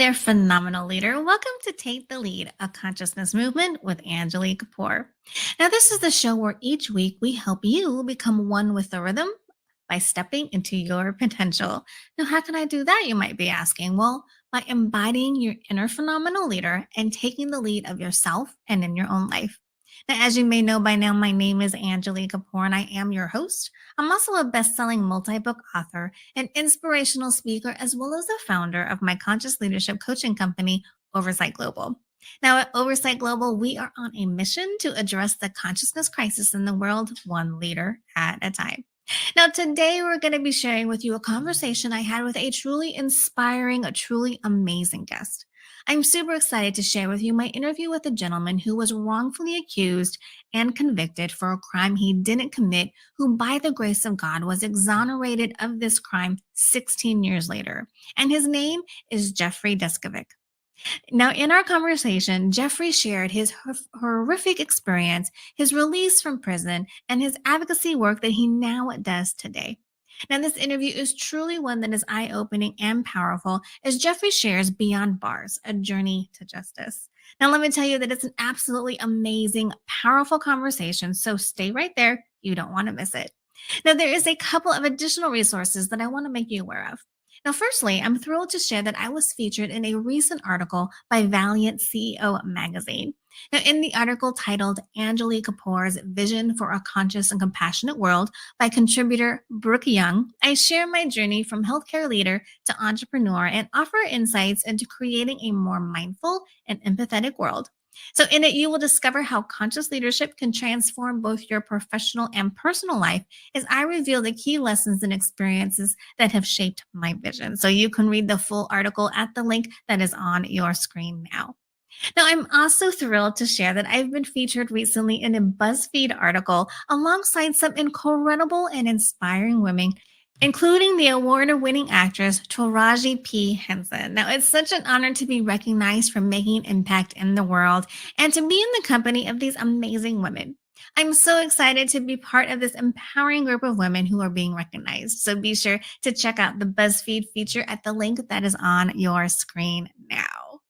there, phenomenal leader. Welcome to Take the Lead, a consciousness movement with Angilie Kapoor. Now, this is the show where each week we help you become one with the rhythm by stepping into your potential. Now, how can I do that? You might be asking. Well, by embodying your inner phenomenal leader and taking the lead of yourself and in your own life. Now, as you may know by now, my name is Angilie Kapoor and I am your host. I'm also a best selling multi book author, an inspirational speaker, as well as the founder of my conscious leadership coaching company, Oversight Global. Now, at Oversight Global, we are on a mission to address the consciousness crisis in the world, one leader at a time. Now, today we're going to be sharing with you a conversation I had with a truly inspiring, a truly amazing guest. I'm super excited to share with you my interview with a gentleman who was wrongfully accused and convicted for a crime he didn't commit, who, by the grace of God, was exonerated of this crime 16 years later. And his name is Jeffrey Deskovic. Now, in our conversation, Jeffrey shared his horrific experience, his release from prison, and his advocacy work that he now does today. Now, this interview is truly one that is eye opening and powerful as Jeffrey shares Beyond Bars, a journey to justice. Now, let me tell you that it's an absolutely amazing, powerful conversation. So stay right there. You don't want to miss it. Now, there is a couple of additional resources that I want to make you aware of. Now, firstly, I'm thrilled to share that I was featured in a recent article by Valiant CEO magazine. Now, in the article titled Angilie Kapoor's Vision for a Conscious and Compassionate World by contributor Brooke Young, I share my journey from healthcare leader to entrepreneur and offer insights into creating a more mindful and empathetic world. So, in it, you will discover how conscious leadership can transform both your professional and personal life as I reveal the key lessons and experiences that have shaped my vision. So, you can read the full article at the link that is on your screen now. Now, I'm also thrilled to share that I've been featured recently in a BuzzFeed article alongside some incredible and inspiring women, including the award-winning actress Taraji P. Henson. Now, it's such an honor to be recognized for making an impact in the world and to be in the company of these amazing women. I'm so excited to be part of this empowering group of women who are being recognized. So be sure to check out the BuzzFeed feature at the link that is on your screen now.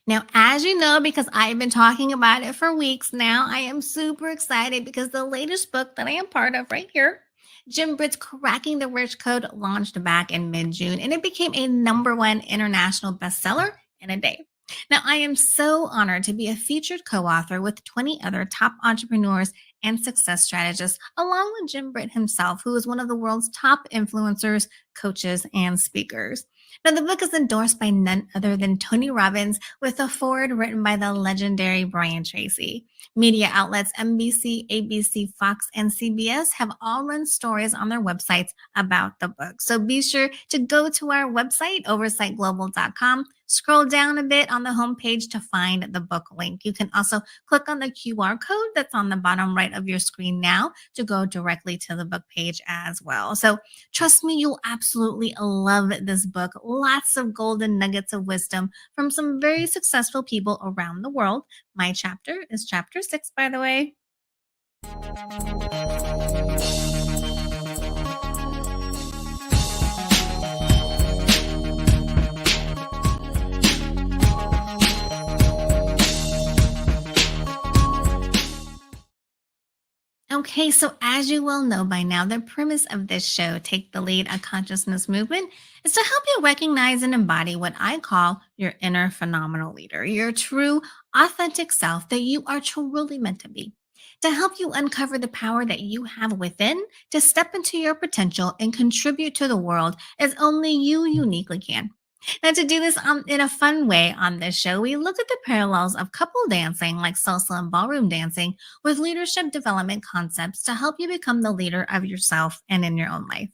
Now, as you know, because I've been talking about it for weeks now, I am super excited because the latest book that I am part of right here, Jim Britt's Cracking the Rich Code, launched back in mid June and it became a #1 international bestseller in a day. Now, I am so honored to be a featured co author with 20 other top entrepreneurs and success strategists, along with Jim Britt himself, who is one of the world's top influencers, coaches, and speakers. Now, the book is endorsed by none other than Tony Robbins, with a foreword written by the legendary Brian Tracy. Media outlets NBC, ABC, Fox, and CBS have all run stories on their websites about the book. So be sure to go to our website, oversightglobal.com. Scroll down a bit on the homepage to find the book link. You can also click on the QR code that's on the bottom right of your screen now to go directly to the book page as well. So trust me, you'll absolutely love this book. Lots of golden nuggets of wisdom from some very successful people around the world. My chapter is chapter 6, by the way. Okay, so as you well know by now, the premise of this show, Take the Lead, a consciousness movement, is to help you recognize and embody what I call your inner phenomenal leader, your true, authentic self that you are truly meant to be. To help you uncover the power that you have within, to step into your potential and contribute to the world as only you uniquely can. Now, to do this in a fun way on this show, we look at the parallels of couple dancing like salsa and ballroom dancing with leadership development concepts to help you become the leader of yourself and in your own life.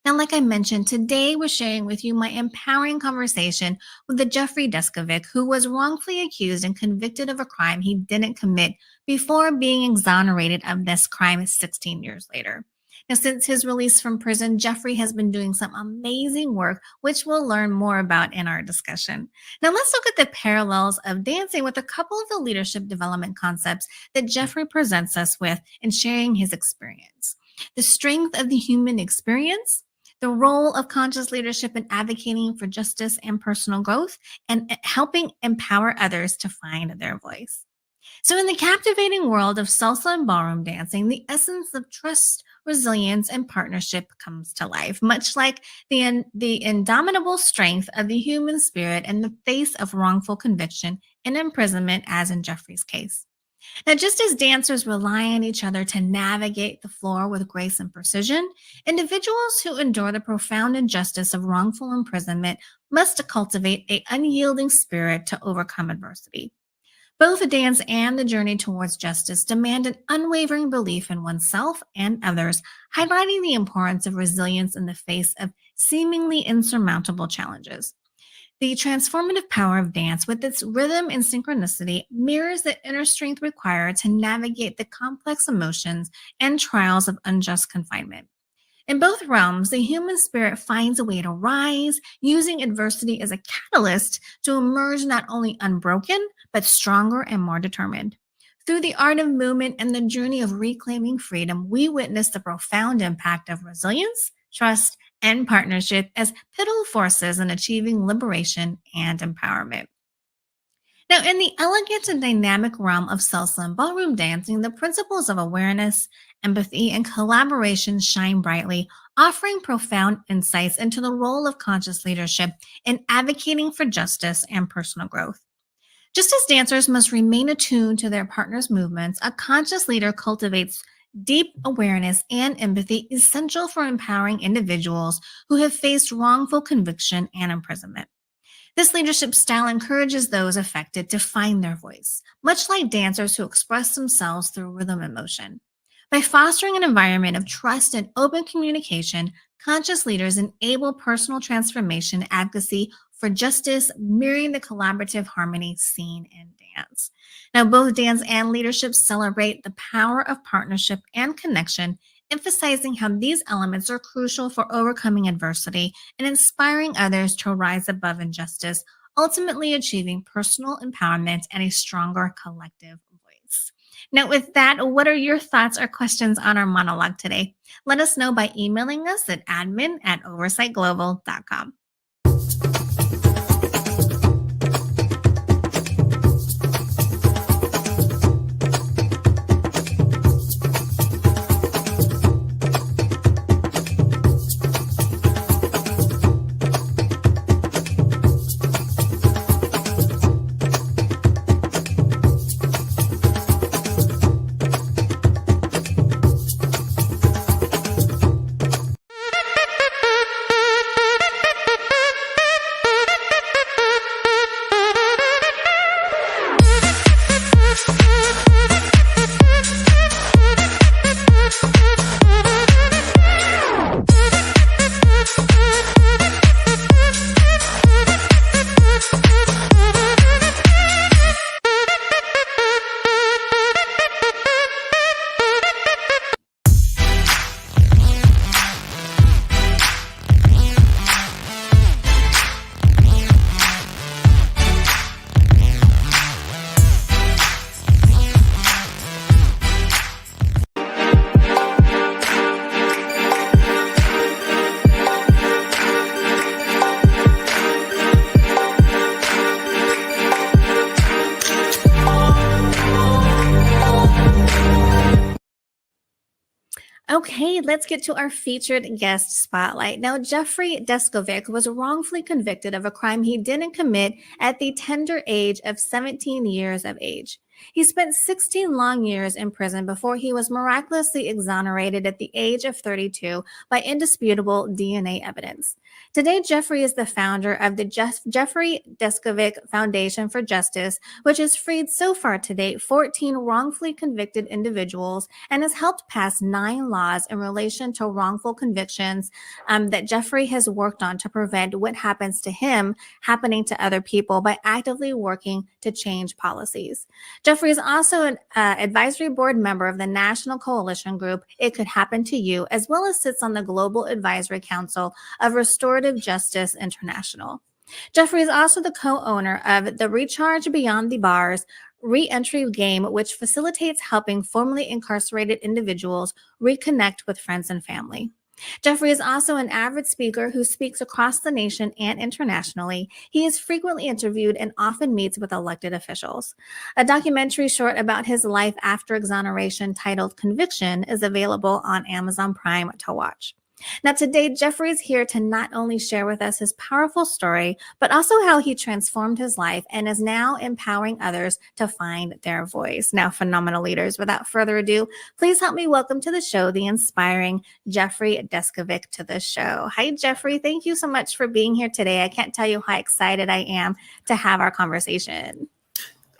Now, like I mentioned, today we're sharing with you my empowering conversation with the Jeffrey Deskovic, who was wrongfully accused and convicted of a crime he didn't commit before being exonerated of this crime 16 years later. Now, since his release from prison, Jeffrey has been doing some amazing work, which we'll learn more about in our discussion. Now, let's look at the parallels of dancing with a couple of the leadership development concepts that Jeffrey presents us with in sharing his experience. The strength of the human experience, the role of conscious leadership in advocating for justice and personal growth, and helping empower others to find their voice. So, in the captivating world of salsa and ballroom dancing, the essence of trust, resilience, and partnership comes to life, much like the indomitable strength of the human spirit in the face of wrongful conviction and imprisonment, as in Jeffrey's case. Now, just as dancers rely on each other to navigate the floor with grace and precision, individuals who endure the profound injustice of wrongful imprisonment must cultivate an unyielding spirit to overcome adversity. Both the dance and the journey towards justice demand an unwavering belief in oneself and others, highlighting the importance of resilience in the face of seemingly insurmountable challenges. The transformative power of dance, with its rhythm and synchronicity, mirrors the inner strength required to navigate the complex emotions and trials of unjust confinement. In both realms, the human spirit finds a way to rise, using adversity as a catalyst to emerge not only unbroken, but stronger and more determined. Through the art of movement and the journey of reclaiming freedom, we witness the profound impact of resilience, trust, and partnership as pivotal forces in achieving liberation and empowerment. Now, in the elegant and dynamic realm of salsa and ballroom dancing, the principles of awareness, empathy, and collaboration shine brightly, offering profound insights into the role of conscious leadership in advocating for justice and personal growth. Just as dancers must remain attuned to their partner's movements, a conscious leader cultivates deep awareness and empathy essential for empowering individuals who have faced wrongful conviction and imprisonment. This leadership style encourages those affected to find their voice, much like dancers who express themselves through rhythm and motion. By fostering an environment of trust and open communication, conscious leaders enable personal transformation and advocacy for justice, mirroring the collaborative harmony seen in dance. Now, both dance and leadership celebrate the power of partnership and connection, emphasizing how these elements are crucial for overcoming adversity and inspiring others to rise above injustice, ultimately achieving personal empowerment and a stronger collective voice. Now, with that, what are your thoughts or questions on our monologue today? Let us know by emailing us at admin@oversightglobal.com. Okay, let's get to our featured guest spotlight. Now, Jeffrey Deskovic was wrongfully convicted of a crime he didn't commit at the tender age of 17 years of age. He spent 16 long years in prison before he was miraculously exonerated at the age of 32 by indisputable DNA evidence. Today, Jeffrey is the founder of the Jeffrey Deskovic Foundation for Justice, which has freed so far to date 14 wrongfully convicted individuals and has helped pass 9 laws in relation to wrongful convictions that Jeffrey has worked on to prevent what happens to him happening to other people by actively working to change policies. Jeffrey is also an advisory board member of the National Coalition Group It Could Happen to You, as well as sits on the Global Advisory Council of Restorative Justice International. Jeffrey is also the co-owner of the Recharge Beyond the Bars re-entry game, which facilitates helping formerly incarcerated individuals reconnect with friends and family. Jeffrey is also an avid speaker who speaks across the nation and internationally. He is frequently interviewed and often meets with elected officials. A documentary short about his life after exoneration titled Conviction is available on Amazon Prime to watch. Now, today, Jeffrey is here to not only share with us his powerful story, but also how he transformed his life and is now empowering others to find their voice. Now, phenomenal leaders, without further ado, please help me welcome to the show the inspiring Jeffrey Deskovic to the show. Hi, Jeffrey. Thank you so much for being here today. I can't tell you how excited I am to have our conversation.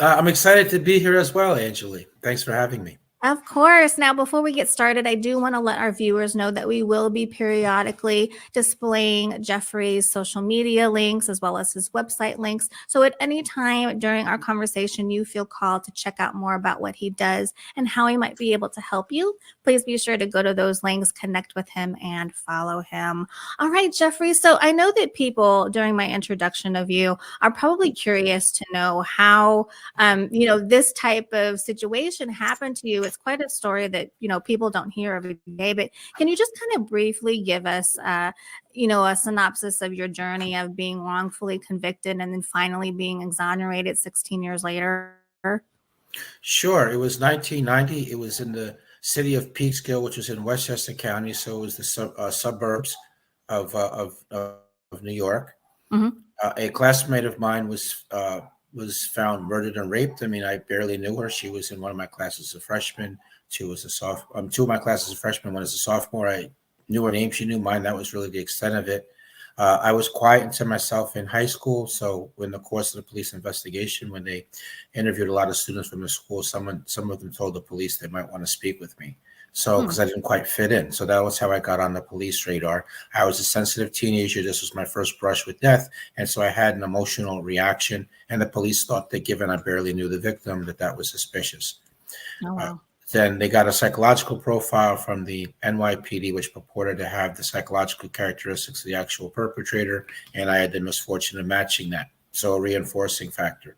I'm excited to be here as well, Angilie. Thanks for having me. Of course. Now, before we get started, I do want to let our viewers know that we will be periodically displaying Jeffrey's social media links as well as his website links. So at any time during our conversation, you feel called to check out more about what he does and how he might be able to help you, please be sure to go to those links, connect with him, and follow him. All right, Jeffrey. So I know that people during my introduction of you are probably curious to know how, this type of situation happened to you. It's quite a story that, people don't hear every day, but can you just kind of briefly give us, a synopsis of your journey of being wrongfully convicted and then finally being exonerated 16 years later? Sure. It was 1990. It was in the city of Peekskill, which was in Westchester County. So it was the suburbs of New York. Mm-hmm. A classmate of mine was found murdered and raped. I mean, I barely knew her. She was in one of my classes as a freshman. She was a sophomore. Two of my classes as a freshman, one as a sophomore. I knew her name. She knew mine. That was really the extent of it. I was quiet and to myself in high school. So in the course of the police investigation, when they interviewed a lot of students from the school, some of them told the police they might want to speak with me. So because I didn't quite fit in. So that was how I got on the police radar. I was a sensitive teenager. This was my first brush with death. And so I had an emotional reaction. And the police thought that given I barely knew the victim, that was suspicious. Oh, wow. Then they got a psychological profile from the NYPD, which purported to have the psychological characteristics of the actual perpetrator. And I had the misfortune of matching that. So a reinforcing factor.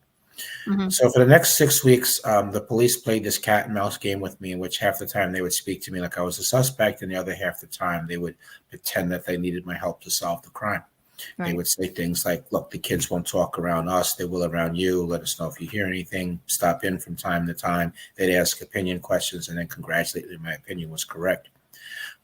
Mm-hmm. So for the next 6 weeks, the police played this cat and mouse game with me, in which half the time they would speak to me like I was a suspect, and the other half the time they would pretend that they needed my help to solve the crime. Right. They would say things like, look, the kids won't talk around us. They will around you. Let us know if you hear anything. Stop in from time to time. They'd ask opinion questions and then congratulate that my opinion was correct.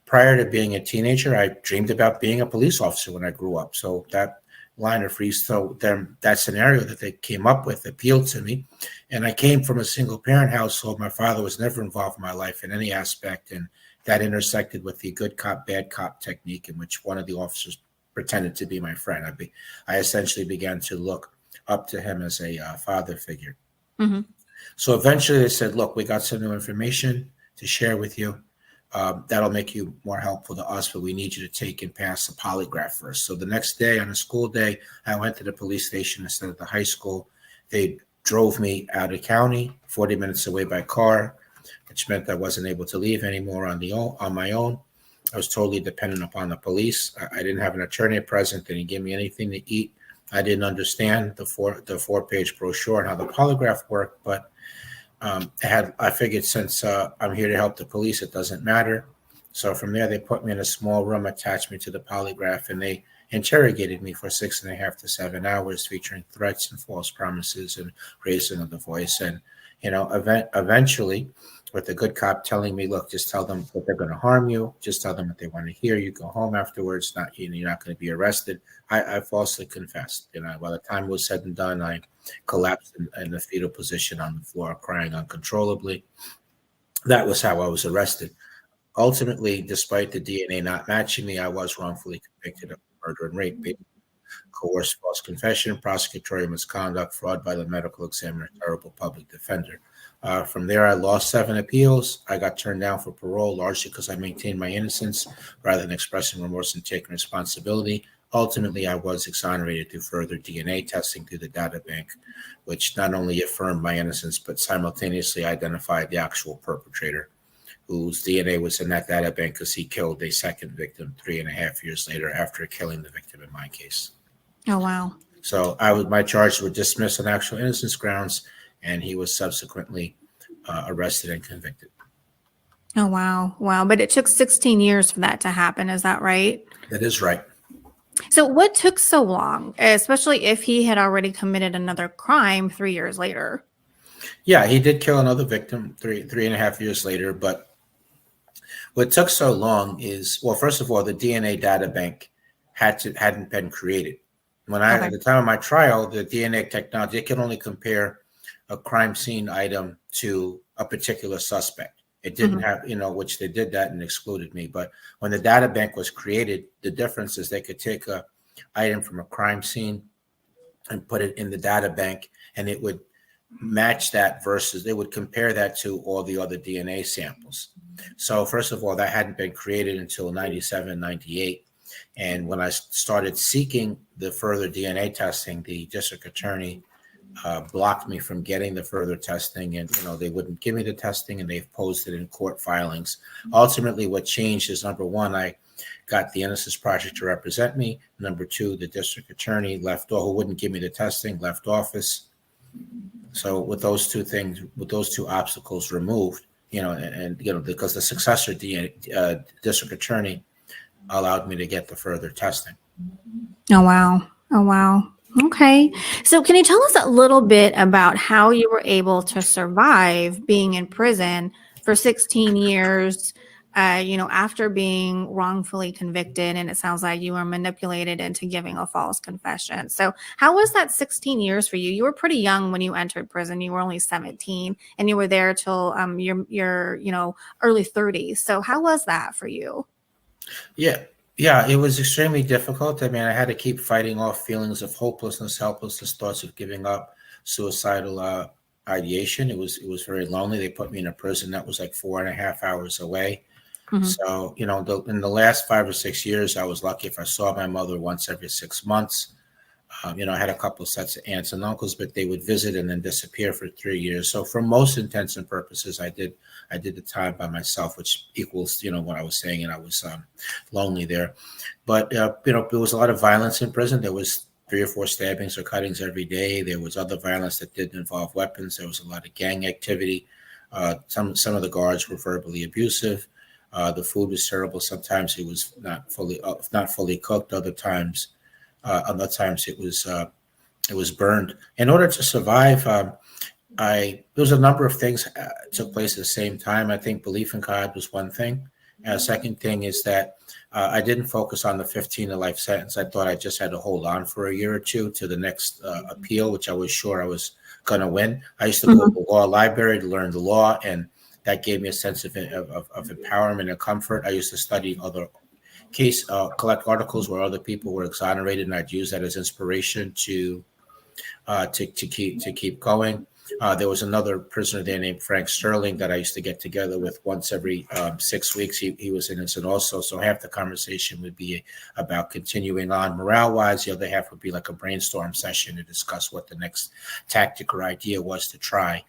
Prior to being a teenager, I dreamed about being a police officer when I grew up. So that line of free, so that scenario that they came up with appealed to me. And I came from a single parent household. My father was never involved in my life in any aspect. And that intersected with the good cop, bad cop technique in which one of the officers pretended to be my friend. I essentially began to look up to him as a father figure. Mm-hmm. So eventually they said, look, we got some new information to share with you. That'll make you more helpful to us, but we need you to take and pass a polygraph first. So the next day, on a school day, I went to the police station instead of the high school. They drove me out of county, 40 minutes away by car, which meant I wasn't able to leave anymore on my own. I was totally dependent upon the police. I didn't have an attorney present. They didn't give me anything to eat. I didn't understand the four-page brochure and how the polygraph worked, but I figured since I'm here to help the police, it doesn't matter. So from there, they put me in a small room, attached me to the polygraph, and they interrogated me for 6.5 to 7 hours, featuring threats and false promises and raising of the voice. And, eventually, with a good cop telling me, look, just tell them that they're going to harm you. Just tell them what they want to hear. You go home afterwards. Not, you're not going to be arrested. I falsely confessed. By the time it was said and done, I collapsed in the fetal position on the floor, crying uncontrollably. That was how I was arrested. Ultimately, despite the DNA not matching me, I was wrongfully convicted of murder and rape, coerced false confession, prosecutorial misconduct, fraud by the medical examiner, terrible public defender. From there, I lost 7 appeals. I got turned down for parole, largely because I maintained my innocence rather than expressing remorse and taking responsibility. Ultimately, I was exonerated through further DNA testing through the data bank, which not only affirmed my innocence, but simultaneously identified the actual perpetrator, whose DNA was in that data bank because he killed a second victim 3.5 years later after killing the victim in my case. Oh, wow. So my charges were dismissed on actual innocence grounds, and he was subsequently arrested and convicted. Oh, wow. Wow. But it took 16 years for that to happen. Is that right? That is right. So what took so long, especially if he had already committed another crime 3 years later? Yeah, he did kill another victim 3.5 years later. But what took so long is, well, first of all, the DNA data bank hadn't been created. At the time of my trial, the DNA technology, it can only compare a crime scene item to a particular suspect. It didn't have, which they did that and excluded me. But when the data bank was created, the difference is they could take a item from a crime scene and put it in the data bank, and it would match that versus they would compare that to all the other DNA samples. So first of all, that hadn't been created until 97, 98. And when I started seeking the further DNA testing, the district attorney blocked me from getting the further testing, and they wouldn't give me the testing, and they've posted in court filings. Ultimately, what changed is, number one, I got the Innocence Project to represent me. Number two, the district attorney who wouldn't give me the testing, left office. So with those two things, with those two obstacles removed, because the successor district attorney allowed me to get the further testing. Oh, wow. Oh, wow. Okay. So can you tell us a little bit about how you were able to survive being in prison for 16 years, after being wrongfully convicted? And it sounds like you were manipulated into giving a false confession. So how was that 16 years for you? You were pretty young when you entered prison. You were only 17 and you were there till your early 30s. So how was that for you? Yeah, it was extremely difficult. I mean, I had to keep fighting off feelings of hopelessness, helplessness, thoughts of giving up, suicidal ideation. It was very lonely. They put me in a prison that was like 4.5 hours away. Mm-hmm. So, in the last 5 or 6 years, I was lucky if I saw my mother once every 6 months. I had a couple of sets of aunts and uncles, but they would visit and then disappear for 3 years. So for most intents and purposes, I did the time by myself, which equals, what I was saying, and I was lonely there. But, there was a lot of violence in prison. There was 3 or 4 stabbings or cuttings every day. There was other violence that didn't involve weapons. There was a lot of gang activity. Some of the guards were verbally abusive. The food was terrible. Sometimes it was not fully cooked. Other times it was burned. In order to survive, there was a number of things took place at the same time. I think belief in God was one thing. Second thing is that I didn't focus on the 15 to life sentence. I thought I just had to hold on for a year or two to the next appeal, which I was sure I was going to win. I used to go to the law library to learn the law, and that gave me a sense of empowerment and comfort. I used to study other collect articles where other people were exonerated, and I'd use that as inspiration to keep going. There was another prisoner there named Frank Sterling that I used to get together with once every 6 weeks. He was innocent also, so half the conversation would be about continuing on morale-wise. The other half would be like a brainstorm session to discuss what the next tactic or idea was to try.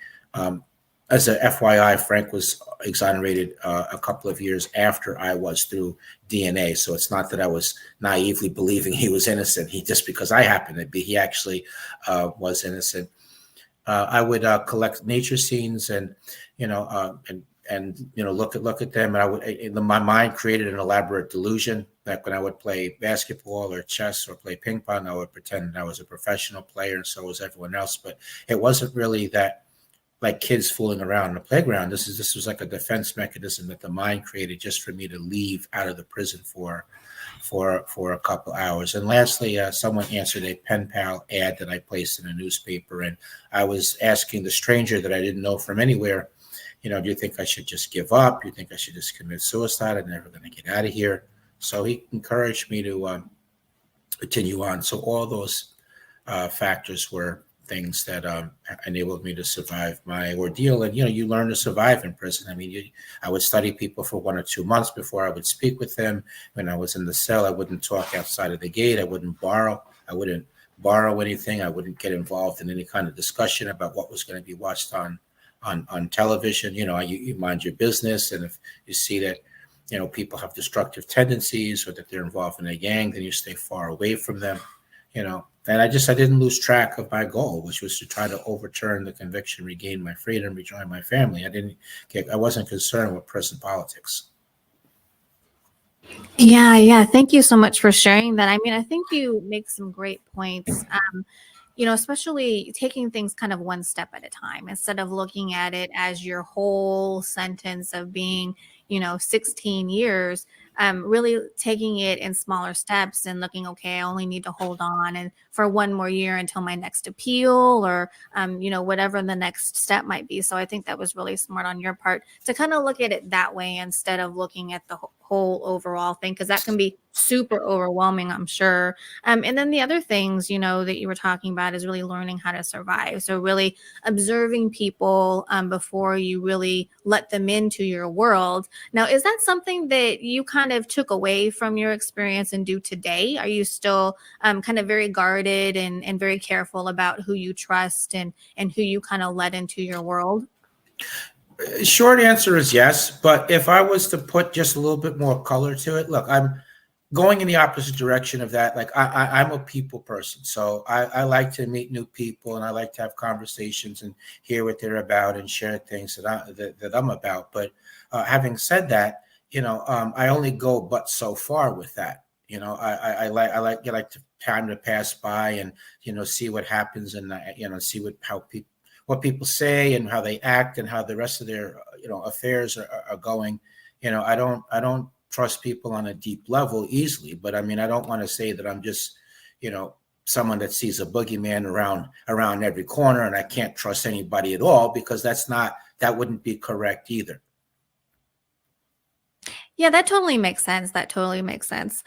As a FYI, Frank was exonerated a couple of years after I was through DNA. So it's not that I was naively believing he was innocent. Just because I happened to be, he actually was innocent. I would collect nature scenes and look at them. And my mind created an elaborate delusion that when I would play basketball or chess or play ping pong, I would pretend I was a professional player, and so was everyone else. But it wasn't really that like kids fooling around in the playground. This was like a defense mechanism that the mind created just for me to leave out of the prison for a couple hours. And lastly, someone answered a pen pal ad that I placed in a newspaper, and I was asking the stranger that I didn't know from anywhere, do you think I should just give up? Do you think I should just commit suicide? I'm never going to get out of here. So he encouraged me to continue on. So all those factors were things that enabled me to survive my ordeal. And, you learn to survive in prison. I mean, I would study people for 1 or 2 months before I would speak with them. When I was in the cell, I wouldn't talk outside of the gate. I wouldn't borrow anything. I wouldn't get involved in any kind of discussion about what was going to be watched on television. You mind your business. And if you see that, people have destructive tendencies or that they're involved in a gang, then you stay far away from them, And I didn't lose track of my goal, which was to try to overturn the conviction, regain my freedom, rejoin my family. I wasn't concerned with prison politics. Yeah. Thank you so much for sharing that. I mean, I think you make some great points. Especially taking things kind of one step at a time instead of looking at it as your whole sentence of being, 16 years, really taking it in smaller steps and looking, okay, I only need to hold on and for one more year until my next appeal or, whatever the next step might be. So I think that was really smart on your part to kind of look at it that way instead of looking at the whole overall thing, because that can be super overwhelming, I'm sure. And then the other things, that you were talking about is really learning how to survive. So really observing people before you really let them into your world. Now, is that something that you kind of took away from your experience and do today? Are you still kind of very guarded and very careful about who you trust and who you kind of let into your world? Short answer is yes. But if I was to put just a little bit more color to it, look, I'm going in the opposite direction of that. Like I'm a people person, so I like to meet new people and I like to have conversations and hear what they're about and share things that I'm about. But having said that, I only go but so far with that. I like to time to pass by and see what happens and see what people say and how they act and how the rest of their affairs are going. I don't trust people on a deep level easily, but I mean, I don't want to say that I'm just, someone that sees a boogeyman around every corner and I can't trust anybody at all, because that wouldn't be correct either. Yeah, that totally makes sense. That totally makes sense.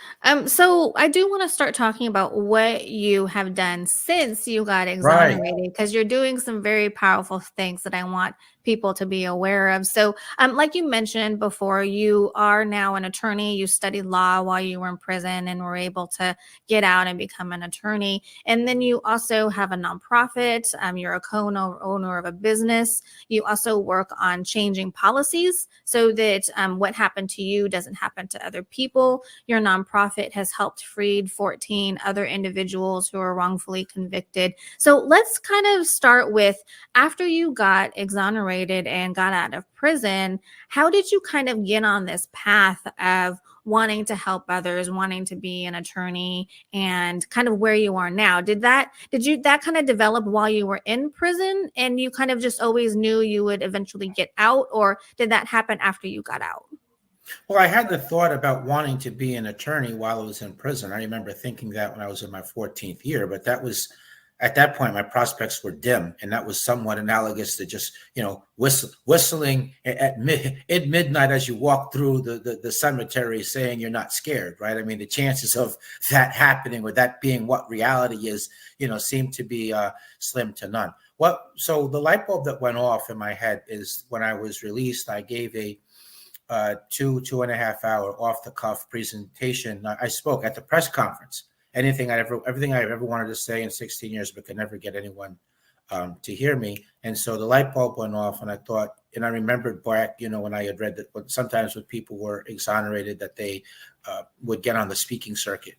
So I do want to start talking about what you have done since you got Right. exonerated, because you're doing some very powerful things that I want people to be aware of. So, like you mentioned before, you are now an attorney. You studied law while you were in prison and were able to get out and become an attorney. And then you also have a nonprofit. You're a co-owner of a business. You also work on changing policies so that what happened to you doesn't happen to other people. Your nonprofit has helped freed 14 other individuals who are wrongfully convicted. So let's kind of start with, after you got exonerated and got out of prison, how did you kind of get on this path of wanting to help others, wanting to be an attorney, and kind of where you are now? Did that kind of develop while you were in prison and you kind of just always knew you would eventually get out, or did that happen after you got out? Well, I had the thought about wanting to be an attorney while I was in prison. I remember thinking that when I was in my 14th year, but at that point, my prospects were dim, and that was somewhat analogous to just, whistling at midnight as you walk through the cemetery, saying you're not scared, right? I mean, the chances of that happening or that being what reality is, seem to be slim to none. So the light bulb that went off in my head is when I was released, I gave a 2.5 hour off the cuff presentation. I spoke at the press conference. Everything I ever wanted to say in 16 years, but could never get anyone to hear me. And so the light bulb went off, and I thought, and I remembered back, when I had read that sometimes when people were exonerated, that they would get on the speaking circuit.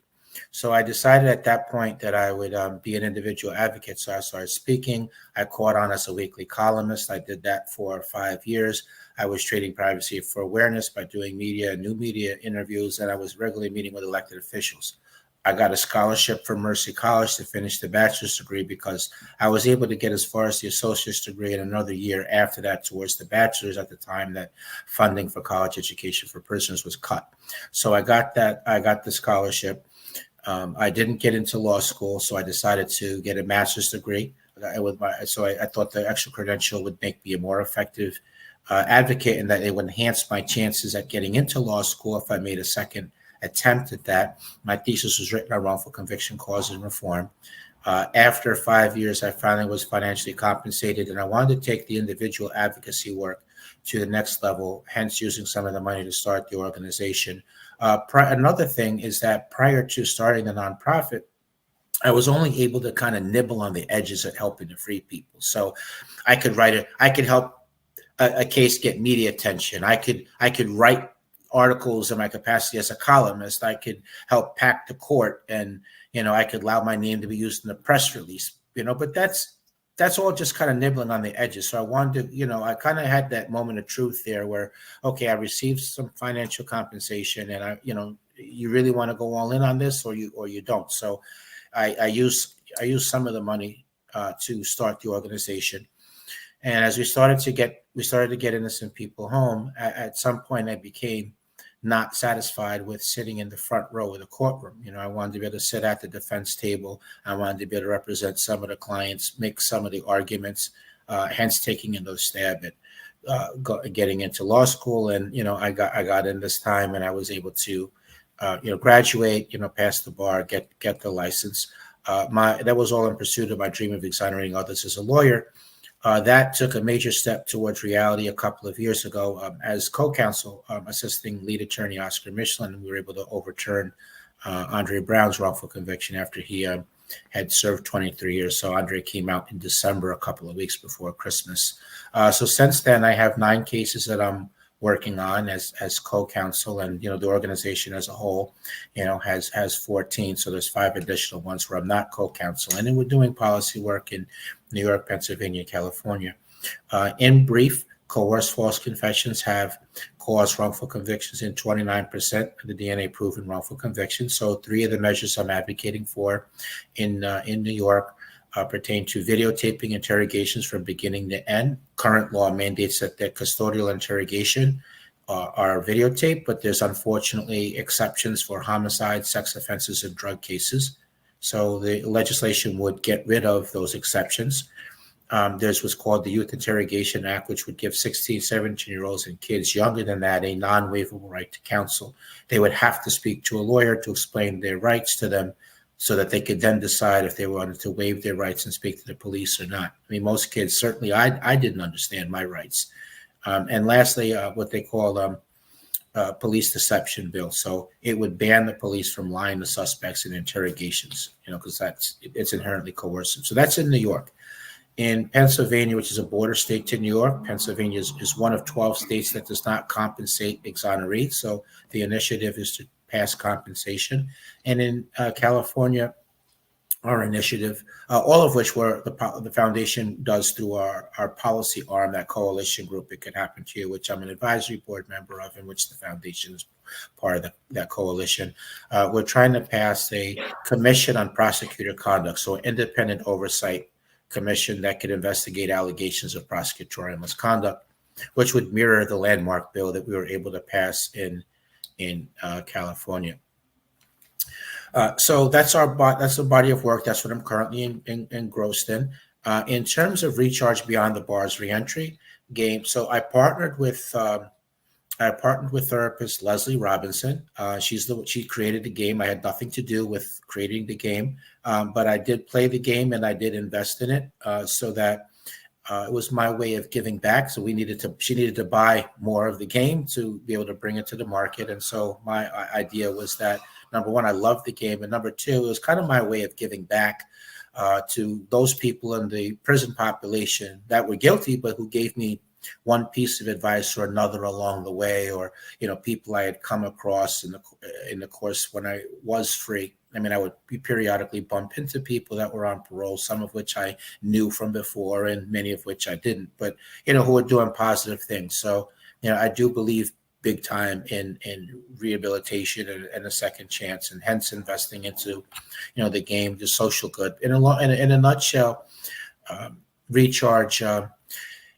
So I decided at that point that I would be an individual advocate. So I started speaking. I caught on as a weekly columnist. I did that for 5 years. I was trading privacy for awareness by doing new media interviews, and I was regularly meeting with elected officials. I got a scholarship from Mercy College to finish the bachelor's degree because I was able to get as far as the associate's degree in another year after that towards the bachelor's at the time that funding for college education for prisoners was cut. So I got that. I got the scholarship. I didn't get into law school, so I decided to get a master's degree. I thought the extra credential would make me a more effective advocate and that it would enhance my chances at getting into law school if I made a second attempt at that. My thesis was written on wrongful conviction causes and reform. After 5 years, I finally was financially compensated, and I wanted to take the individual advocacy work to the next level, hence using some of the money to start the organization. Another thing is that prior to starting the nonprofit, I was only able to kind of nibble on the edges at helping to free people. So I could I could help a case get media attention. I could write articles in my capacity as a columnist. I could help pack the court, and I could allow my name to be used in the press release. But that's all just kind of nibbling on the edges. So I wanted to, I kind of had that moment of truth there where, okay, I received some financial compensation, and you really want to go all in on this, or you don't. So I use some of the money to start the organization. And as we started to get innocent people home, at some point I became not satisfied with sitting in the front row of the courtroom. I wanted to be able to sit at the defense table. I wanted to be able to represent some of the clients, make some of the arguments, hence taking another stab at getting into law school. And, I got in this time, and I was able to, graduate, pass the bar, get the license. That was all in pursuit of my dream of exonerating others as a lawyer. That took a major step towards reality a couple of years ago. As co-counsel, assisting lead attorney Oscar Michelin, we were able to overturn Andre Brown's wrongful conviction after he had served 23 years. So Andre came out in December, a couple of weeks before Christmas. So since then, I have 9 cases that I'm working on as co-counsel, and the organization as a whole has 14. So there's 5 additional ones where I'm not co-counsel, and then we're doing policy work in New York, Pennsylvania, California. In brief, coerced false confessions have caused wrongful convictions in 29% of the DNA proven wrongful convictions. So 3 of the measures I'm advocating for in New York pertain to videotaping interrogations from beginning to end. Current law mandates that the custodial interrogation are videotaped, but there's unfortunately exceptions for homicide, sex offenses, and drug cases. So the legislation would get rid of those exceptions. There's what's called the Youth Interrogation Act, which would give 16, 17-year-olds and kids younger than that a non-waivable right to counsel. They would have to speak to a lawyer to explain their rights to them so that they could then decide if they wanted to waive their rights and speak to the police or not. I mean, most kids, certainly I didn't understand my rights. And lastly, what they call police deception bill. So it would ban the police from lying to suspects in interrogations, because it's inherently coercive. So that's in New York. In Pennsylvania, which is a border state to New York, Pennsylvania is one of 12 states that does not compensate exonerees. So the initiative is to pass compensation. And in California, our initiative, all of which the foundation does through our policy arm, that coalition group, It Could Happen to You, which I'm an advisory board member of, in which the foundation is part of that coalition. We're trying to pass a commission on prosecutor conduct, so an independent oversight commission that could investigate allegations of prosecutorial misconduct, which would mirror the landmark bill that we were able to pass in California. So that's the body of work. That's what I'm currently engrossed in. In terms of Recharge Beyond the Bars reentry game, so I partnered with therapist Leslie Robinson. She created the game. I had nothing to do with creating the game, but I did play the game and I did invest in it, so that it was my way of giving back. So she needed to buy more of the game to be able to bring it to the market. And so my idea was that, number one, I loved the game, and number two, it was kind of my way of giving back to those people in the prison population that were guilty, but who gave me one piece of advice or another along the way, or people I had come across in the course when I was free. I mean, I would periodically bump into people that were on parole, some of which I knew from before, and many of which I didn't, but who were doing positive things. So I do believe big time in rehabilitation and a second chance, and hence investing into, the game, the social good. In a nutshell, Recharge.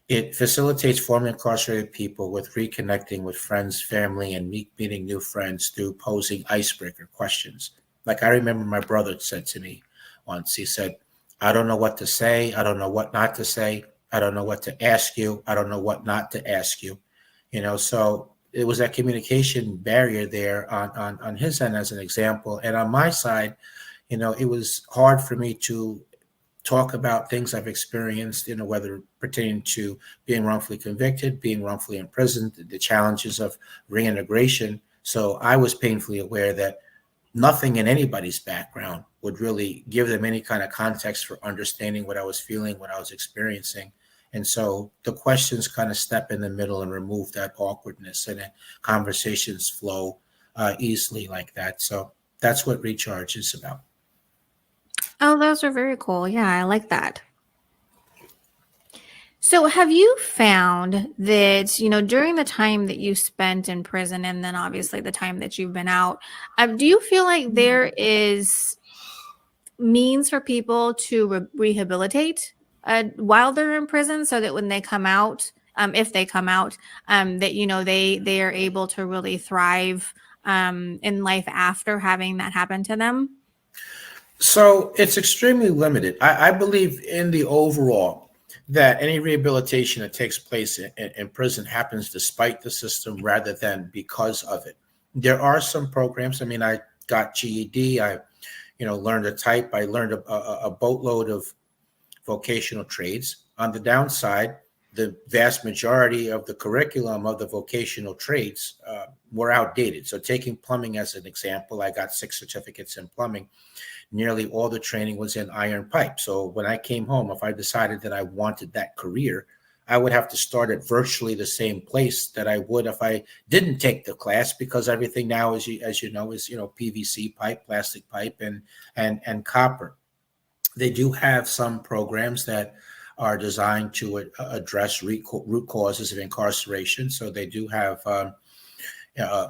It facilitates formerly incarcerated people with reconnecting with friends, family, and meeting new friends through posing icebreaker questions. Like I remember my brother said to me once, he said, I don't know what to say. I don't know what not to say. I don't know what to ask you. I don't know what not to ask you. So it was that communication barrier there on his end as an example. And on my side, it was hard for me to talk about things I've experienced, whether pertaining to being wrongfully convicted, being wrongfully imprisoned, the challenges of reintegration. So I was painfully aware that nothing in anybody's background would really give them any kind of context for understanding what I was feeling, what I was experiencing. And so the questions kind of step in the middle and remove that awkwardness, and conversations flow easily like that. So that's what Recharge is about. Oh, those are very cool. Yeah, I like that. So, have you found that, during the time that you spent in prison and then obviously the time that you've been out, do you feel like there is means for people to rehabilitate while they're in prison so that when they come out, if they come out, that, they are able to really thrive in life after having that happen to them? So it's extremely limited. I believe in the overall that any rehabilitation that takes place in prison happens despite the system rather than because of it. There are some programs. I mean, I got GED. I, learned to type. I learned a boatload of vocational trades. On the downside, the vast majority of the curriculum of the vocational trades were outdated. So taking plumbing as an example, I got 6 certificates in plumbing. Nearly all the training was in iron pipe. So when I came home, if I decided that I wanted that career, I would have to start at virtually the same place that I would if I didn't take the class, because everything now, as you know, is PVC pipe, plastic pipe, and copper. They do have some programs that are designed to address root causes of incarceration. So they do have uh,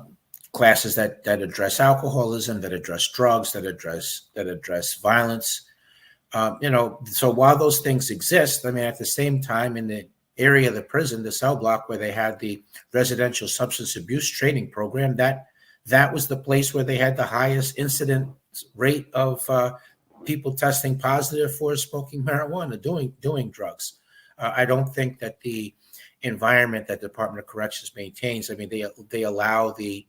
classes that address alcoholism, that address drugs, that address violence. So while those things exist, I mean, at the same time, in the area of the prison, the cell block where they had the residential substance abuse training program, that was the place where they had the highest incident rate of people testing positive for smoking marijuana, doing drugs. I don't think that the environment that the Department of Corrections maintains, I mean, they allow the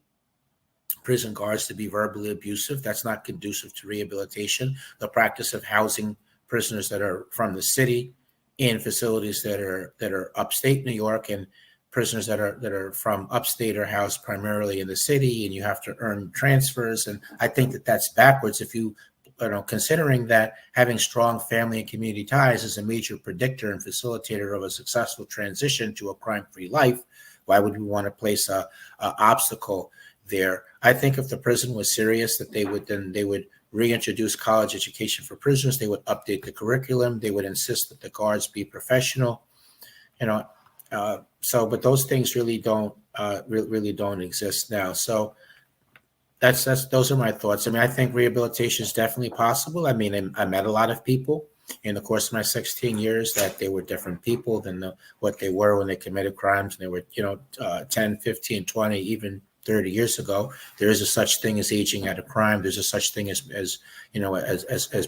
prison guards to be verbally abusive. That's not conducive to rehabilitation. The practice of housing prisoners that are from the city in facilities that are upstate New York, and prisoners that are from upstate are housed primarily in the city, and you have to earn transfers. And I think that that's backwards. If considering that having strong family and community ties is a major predictor and facilitator of a successful transition to a crime-free life, why would we want to place a obstacle there? I think if the prison was serious, that they would reintroduce college education for prisoners. They would update the curriculum. They would insist that the guards be professional. But those things really don't exist now. So those are my thoughts. I mean, I think rehabilitation is definitely possible. I mean, I met a lot of people in the course of my 16 years that they were different people than what they were when they committed crimes. And they were, 10, 15, 20, even 30 years ago. There is a such thing as aging out of crime. There's a such thing as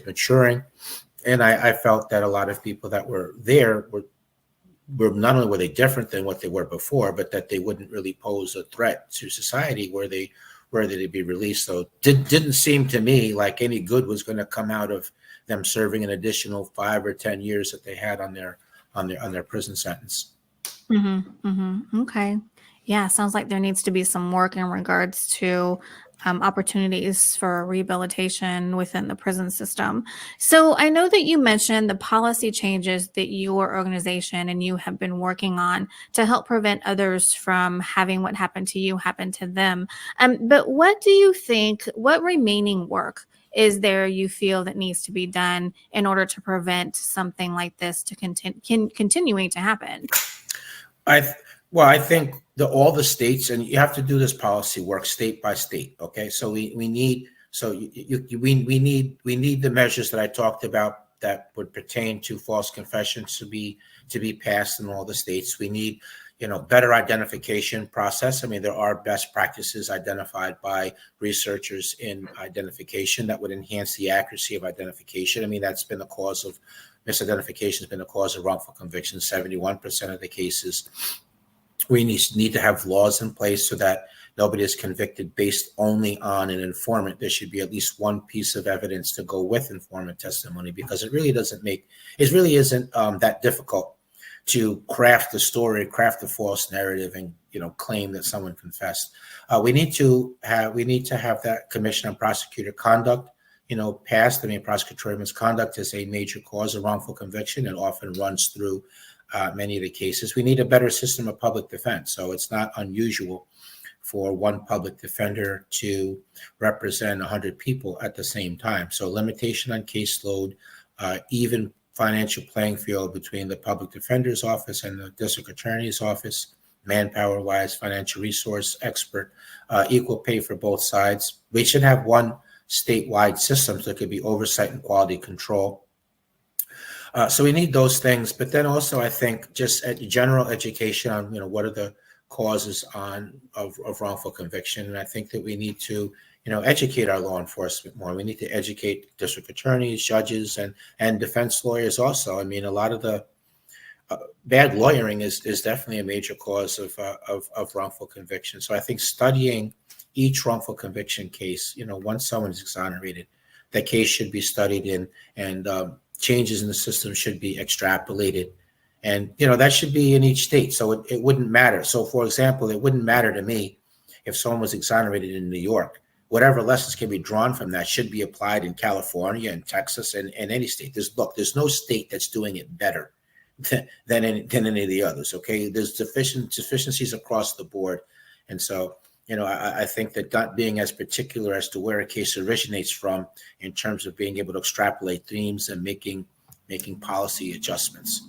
maturing. And I felt that a lot of people that were there were not only were they different than what they were before, but that they wouldn't really pose a threat to society were they to be released. So didn't seem to me like any good was going to come out of them serving an additional 5 or 10 years that they had on their prison sentence. Mm-hmm, mm-hmm. Okay. Yeah, sounds like there needs to be some work in regards to opportunities for rehabilitation within the prison system. So I know that you mentioned the policy changes that your organization and you have been working on to help prevent others from having what happened to you happen to them. But what do you think, what remaining work is there you feel that needs to be done in order to prevent something like this to continuing to happen? Well, I think all the states, and you have to do this policy work state by state. Okay, so we need we need the measures that I talked about that would pertain to false confessions to be passed in all the states. We need better identification process. I mean, there are best practices identified by researchers in identification that would enhance the accuracy of identification. I mean, that's been the cause of misidentification, has been the cause of wrongful conviction. 71% of the cases. We need to have laws in place so that nobody is convicted based only on an informant. There should be at least one piece of evidence to go with informant testimony, because it really isn't that difficult to craft the story, craft the false narrative, and claim that someone confessed. We need to have that commission on prosecutor conduct passed. I mean, prosecutorial misconduct is a major cause of wrongful conviction and often runs through many of the cases. We need a better system of public defense. So it's not unusual for one public defender to represent 100 people at the same time. So limitation on caseload, even financial playing field between the public defender's office and the district attorney's office, manpower-wise, financial resource expert, equal pay for both sides. We should have one statewide system so there could be oversight and quality control. So we need those things, but then also I think just general education on what are the causes of wrongful conviction, and I think that we need to educate our law enforcement more. We need to educate district attorneys, judges, and defense lawyers also. I mean, a lot of the bad lawyering is definitely a major cause of wrongful conviction. So I think studying each wrongful conviction case, once someone is exonerated, that case should be studied and changes in the system should be extrapolated. And, that should be in each state. So it wouldn't matter. So, for example, it wouldn't matter to me if someone was exonerated in New York. Whatever lessons can be drawn from that should be applied in California and Texas and any state. There's no state that's doing it better than any of the others. Okay, there's deficiencies across the board. And so, I think that not being as particular as to where a case originates from in terms of being able to extrapolate themes and making policy adjustments.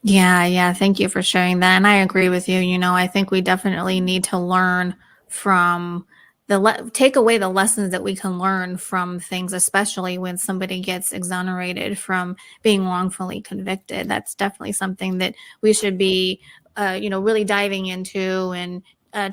Yeah. Thank you for sharing that. And I agree with you. I think we definitely need to learn from take away the lessons that we can learn from things, especially when somebody gets exonerated from being wrongfully convicted. That's definitely something that we should be, really diving into and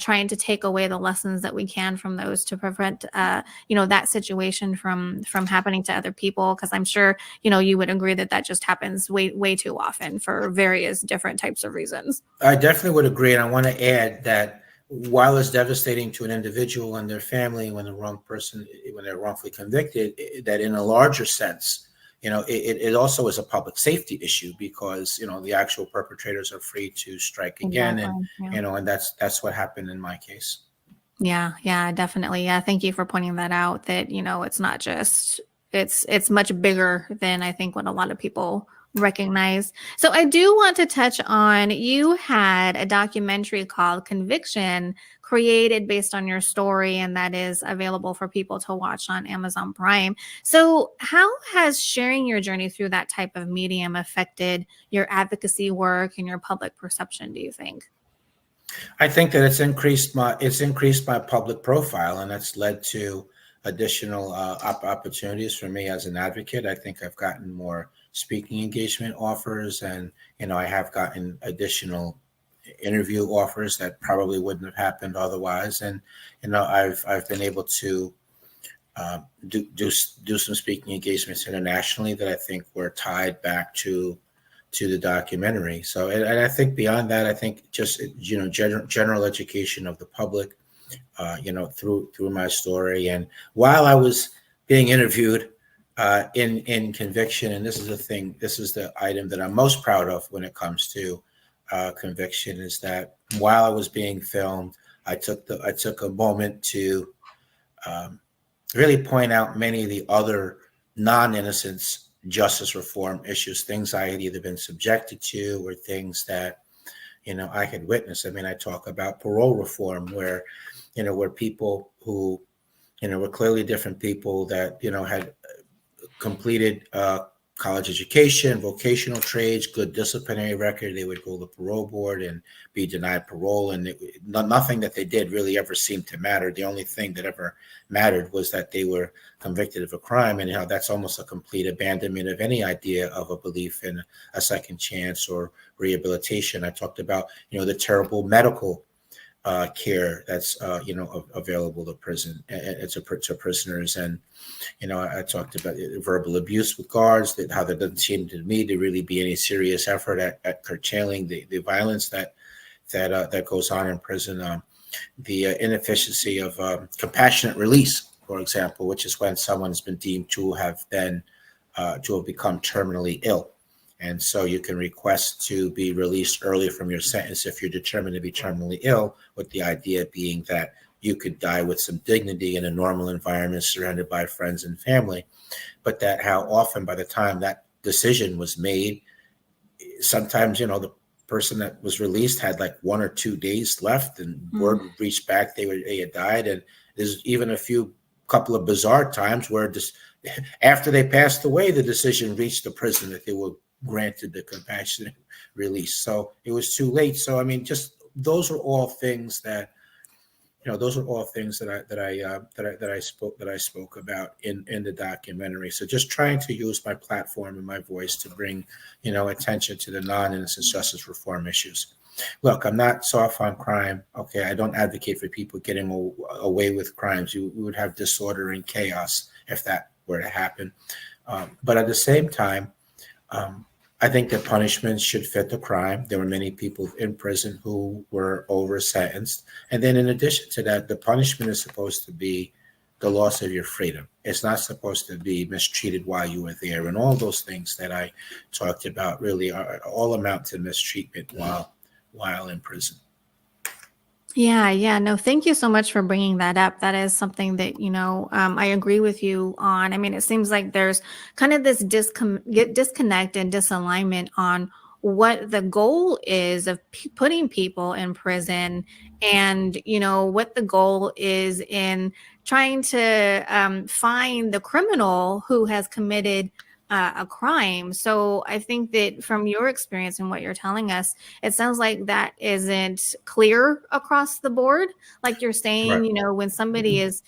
trying to take away the lessons that we can from those to prevent, that situation from happening to other people. Because I'm sure, you would agree that just happens way too often for various different types of reasons. I definitely would agree. And I want to add that while it's devastating to an individual and their family when they're wrongfully convicted, that in a larger sense, it also is a public safety issue, because the actual perpetrators are free to strike again. Exactly. And that's what happened in my case. Yeah, definitely. Yeah, thank you for pointing that out, that it's not just, it's much bigger than I think what a lot of people recognize. So I do want to touch on, you had a documentary called Conviction created based on your story, and that is available for people to watch on Amazon Prime. So how has sharing your journey through that type of medium affected your advocacy work and your public perception, do you think? I think that it's increased my public profile, and that's led to additional opportunities for me as an advocate. I think I've gotten more speaking engagement offers, and I have gotten additional interview offers that probably wouldn't have happened otherwise. And I've been able to do some speaking engagements internationally that I think were tied back to the documentary. So, and I think beyond that, I think just general education of the public, through my story. And while I was being interviewed in Conviction, and this is the item that I'm most proud of when it comes to Conviction, is that while I was being filmed, I took a moment to really point out many of the other non-innocence justice reform issues, things I had either been subjected to or things that I had witnessed. I mean, I talk about parole reform, where people who were clearly different people that had completed college education, vocational trades, good disciplinary record. They would go to the parole board and be denied parole. And nothing that they did really ever seemed to matter. The only thing that ever mattered was that they were convicted of a crime. And that's almost a complete abandonment of any idea of a belief in a second chance or rehabilitation. I talked about, the terrible medical care that's available to prison to prisoners, and I talked about verbal abuse with guards, how there doesn't seem to me to really be any serious effort at curtailing the violence that goes on in prison. The inefficiency of compassionate release, for example, which is when someone has been deemed to have become terminally ill. And so you can request to be released early from your sentence if you're determined to be terminally ill, with the idea being that you could die with some dignity in a normal environment surrounded by friends and family. But that how often by the time that decision was made, sometimes, the person that was released had like 1 or 2 days left, and word would reach back they had died. And there's even a couple of bizarre times where after they passed away, the decision reached the prison that they were granted the compassionate release. So it was too late. So just those are all things that I spoke about in the documentary. So just trying to use my platform and my voice to bring attention to the non-innocent justice reform issues. Look, I'm not soft on crime. Okay, I don't advocate for people getting away with crimes. We would have disorder and chaos if that were to happen. But at the same time, I think that punishments should fit the crime. There were many people in prison who were over sentenced. And then in addition to that, the punishment is supposed to be the loss of your freedom. It's not supposed to be mistreated while you were there. And all those things that I talked about really all amount to mistreatment while in prison. Yeah. No, thank you so much for bringing that up. That is something that, I agree with you on. It seems like there's kind of this disconnect and disalignment on what the goal is of putting people in prison, and, what the goal is in trying to find the criminal who has committed a crime. So I think that from your experience and what you're telling us, it sounds like that isn't clear across the board. Like you're saying, Right. when somebody is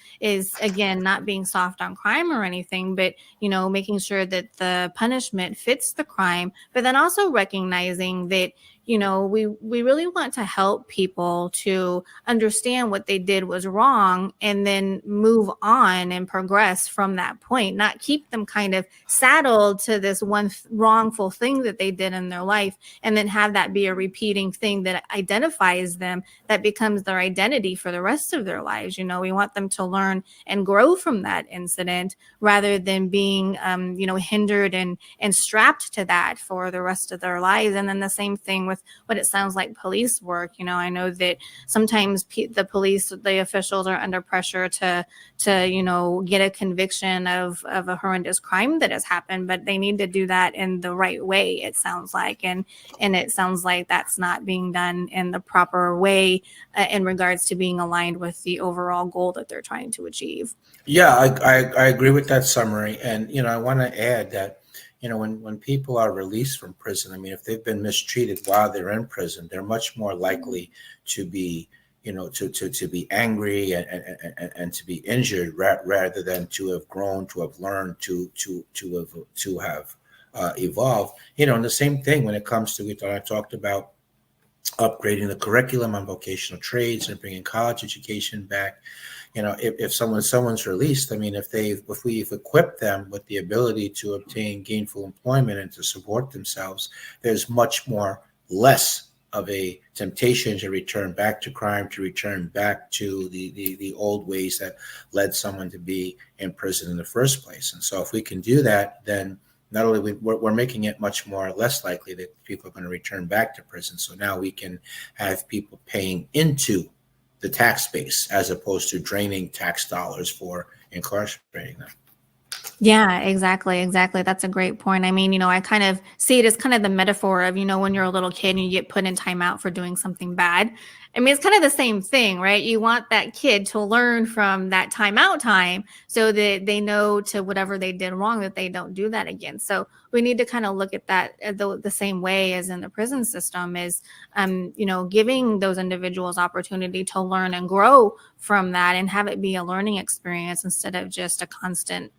again not being soft on crime or anything, but making sure that the punishment fits the crime, but then also recognizing that we really want to help people to understand what they did was wrong and then move on and progress from that point, not keep them kind of saddled to this one wrongful thing that they did in their life and then have that be a repeating thing that identifies them, that becomes their identity for the rest of their lives. We want them to learn and grow from that incident rather than being hindered and strapped to that for the rest of their lives. And then the same thing with what it sounds like police work. I know that sometimes the officials are under pressure to get a conviction of a horrendous crime that has happened, but they need to do that in the right way, it sounds like. And it sounds like that's not being done in the proper way in regards to being aligned with the overall goal that they're trying to achieve. Yeah, I agree with that summary. And, I want to add that, when people are released from prison, if they've been mistreated while they're in prison, they're much more likely to be, to be angry and to be injured rather than to have grown, to have learned, to have evolved. And the same thing when it comes to, I talked about upgrading the curriculum on vocational trades and bringing college education back. If someone's released, if we've equipped them with the ability to obtain gainful employment and to support themselves, there's much more less of a temptation to return back to crime, to return back to the old ways that led someone to be in prison in the first place. And so if we can do that, then not only we're making it much more less likely that people are going to return back to prison. So now we can have people paying into the tax base as opposed to draining tax dollars for incarcerating them. Yeah, exactly. That's a great point. I kind of see it as kind of the metaphor of, when you're a little kid and you get put in timeout for doing something bad. I mean, it's kind of the same thing, right? You want that kid to learn from that timeout time so that they know to whatever they did wrong that they don't do that again. So we need to kind of look at that the same way as in the prison system is, giving those individuals opportunity to learn and grow from that and have it be a learning experience instead of just a constant,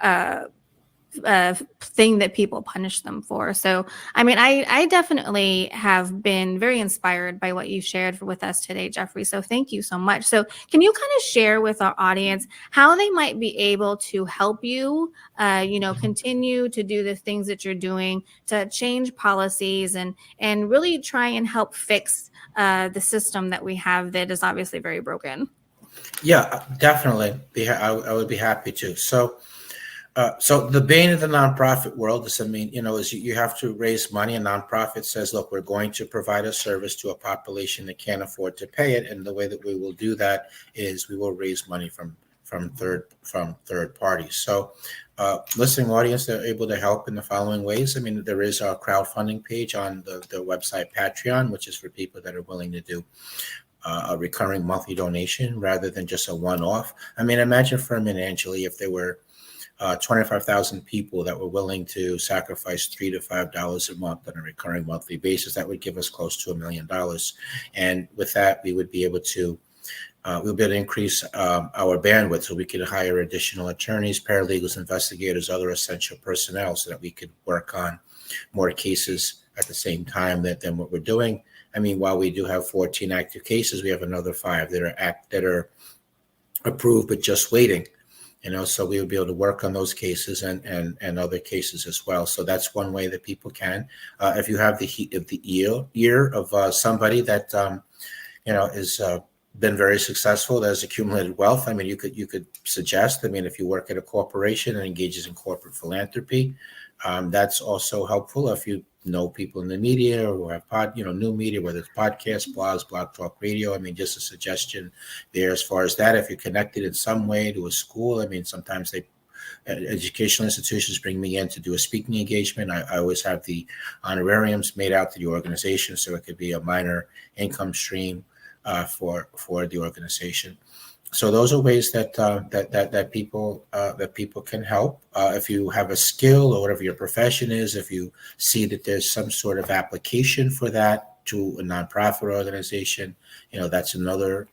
uh, thing that people punish them for. So, I mean, I definitely have been very inspired by what you shared with us today, Jeffrey. So, thank you so much. So, can you kind of share with our audience how they might be able to help you, continue to do the things that you're doing to change policies and really try and help fix the system that we have that is obviously very broken? Yeah, definitely. I would be happy to. So the bane of the nonprofit world is, I mean, is you have to raise money. A nonprofit says, look, we're going to provide a service to a population that can't afford to pay it. And the way that we will do that is we will raise money from third parties. So listening audience, they're able to help in the following ways. I mean, there is a crowdfunding page on the website Patreon, which is for people that are willing to do a recurring monthly donation rather than just a one-off. I mean, imagine for a minute, Angilie, if there were 25,000 people that were willing to sacrifice $3 to $5 a month on a recurring monthly basis. That would give us close to $1 million. And with that, we would be able to increase our bandwidth so we could hire additional attorneys, paralegals, investigators, other essential personnel so that we could work on more cases at the same time than what we're doing. I mean, while we do have 14 active cases, we have another 5 that are approved but just waiting. So we would be able to work on those cases and other cases as well. So that's one way that people can. If you have the heat of the ear of somebody that is been very successful, that has accumulated wealth. I mean, you could suggest. I mean, if you work at a corporation and engages in corporate philanthropy, that's also helpful. If you know people in the media or who have new media, whether it's podcasts, blogs, blog talk radio. I mean, just a suggestion there as far as that. If you're connected in some way to a school, I mean, sometimes educational institutions bring me in to do a speaking engagement. I always have the honorariums made out to the organization, so it could be a minor income stream for the organization. So those are ways that people can help. If you have a skill or whatever your profession is, if you see that there's some sort of application for that to a nonprofit organization, that's another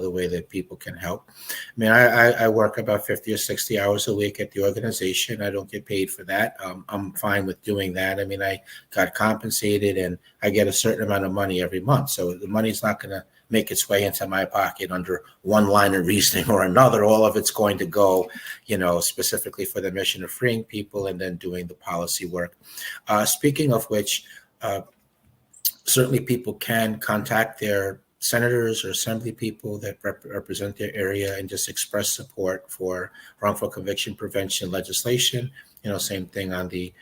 way that people can help. I mean, I work about 50 or 60 hours a week at the organization. I don't get paid for that. I'm fine with doing that. I mean, I got compensated and I get a certain amount of money every month. So the money's not going to make its way into my pocket under one line of reasoning or another. All of it's going to go, specifically for the mission of freeing people and then doing the policy work. Speaking of which, certainly people can contact their senators or assembly people that represent their area and just express support for wrongful conviction prevention legislation. Same thing on the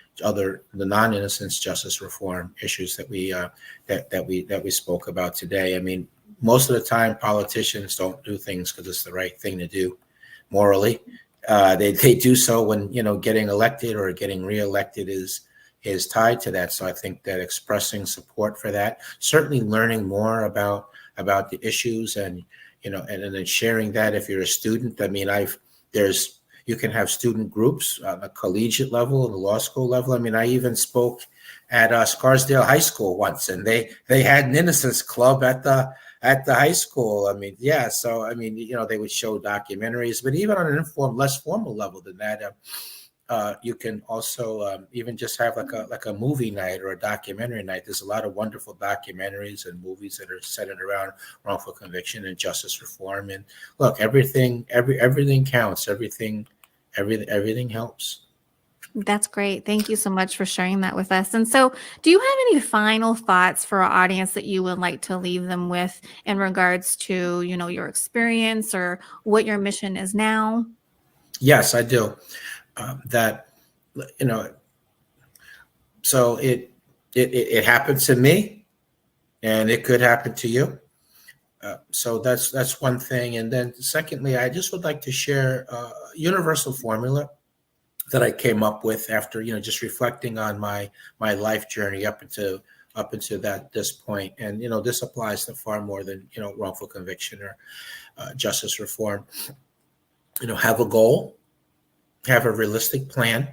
non-innocence justice reform issues that we spoke about today. I mean, most of the time, politicians don't do things because it's the right thing to do morally. They do so when getting elected or getting reelected is tied to that. So I think that expressing support for that, certainly learning more about the issues and then sharing that. If you're a student, I mean, you can have student groups on a collegiate level and the law school level. I mean, I even spoke at Scarsdale High School once, and they had an innocence club at the high school. I mean, yeah. So, I mean, they would show documentaries, but even on an less formal level than that, you can also even just have like a movie night or a documentary night. There's a lot of wonderful documentaries and movies that are centered around wrongful conviction and justice reform. And look, everything counts. Everything helps. That's great. Thank you so much for sharing that with us. And so, do you have any final thoughts for our audience that you would like to leave them with in regards to, your experience or what your mission is now? Yes, I do. So it happened to me, and it could happen to you. So that's one thing. And then secondly, I just would like to share a universal formula that I came up with after, just reflecting on my life journey up into up until this point. And this applies to far more than wrongful conviction or justice reform. Have a goal, have a realistic plan.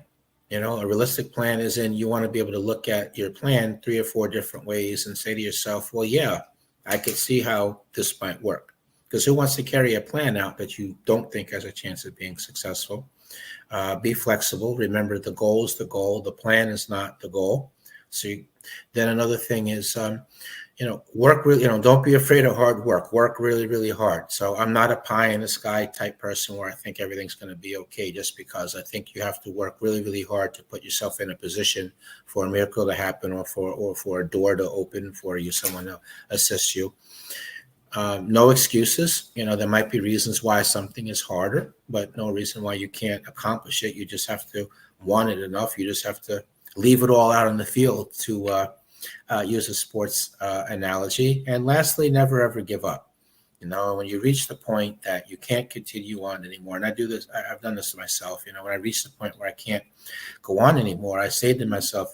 A realistic plan is in you want to be able to look at your plan 3 or 4 different ways and say to yourself, well, yeah, I could see how this might work. Because who wants to carry a plan out that you don't think has a chance of being successful? Be flexible. Remember, the goal is the goal. The plan is not the goal. So then another thing is, work really, don't be afraid of hard work. Work really, really hard. So I'm not a pie in the sky type person where I think everything's going to be okay just because. I think you have to work really, really hard to put yourself in a position for a miracle to happen or for a door to open for you, someone to assist you. No excuses. There might be reasons why something is harder, but no reason why you can't accomplish it. You just have to want it enough. You just have to leave it all out on the field, to use a sports analogy. And lastly, never ever give up. When you reach the point that you can't continue on anymore, and I do this, I've done this to myself. When I reach the point where I can't go on anymore, I say to myself,